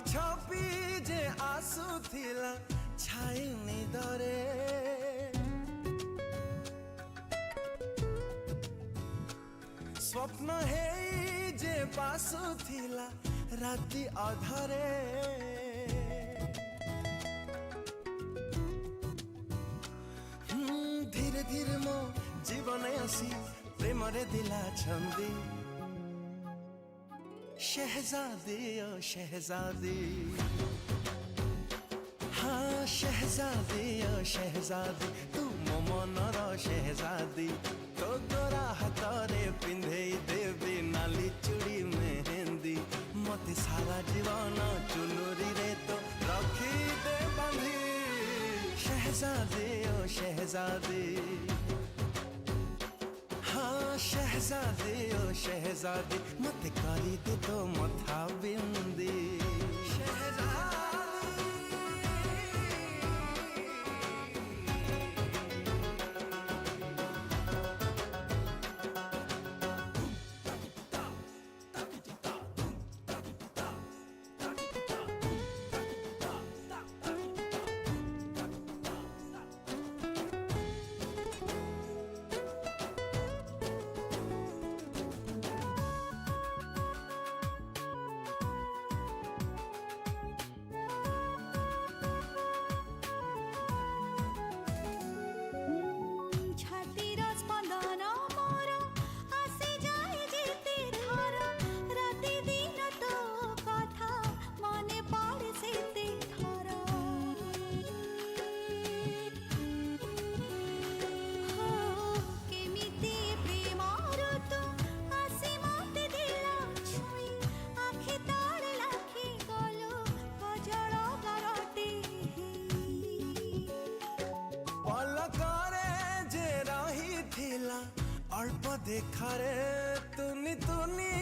छपी जे आसुथिला छाई निदरे स्वप्न हे जे बासुथिला राति अधरे धीरे धीरे मो जीवन आसी प्रेम रे दिला छंदी शहजादी ओ शहजादी हाँ शहजादी ओ शहजादी तू मो मनर शहजादी तो गोरा हाथरे पिंधे देवी नाली चूड़ी मेहंदी मते सारा जीवन चुनुरी रे तो रखी दे बांधी शहजादी ओ शहजादी हाँ शहजादी ओ शहजादी मत करी दे तो मथा बिंदी अल्प देखारे तुनी तुनी